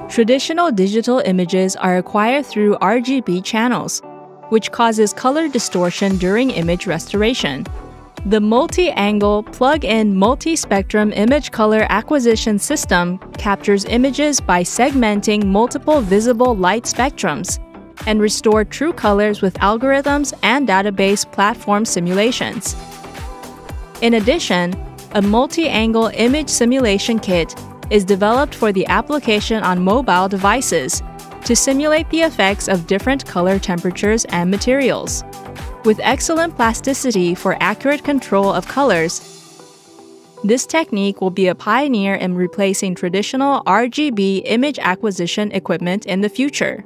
Traditional digital images are acquired through RGB channels, which causes color distortion during image restoration. The multi-angle, plug-in, multi-spectrum image color acquisition system captures images by segmenting multiple visible light spectrums and restore true colors with algorithms and database platform simulations. In addition, a multi-angle image simulation kit is developed for the application on mobile devices to simulate the effects of different color temperatures and materials. With excellent plasticity for accurate control of colors, this technique will be a pioneer in replacing traditional RGB image acquisition equipment in the future.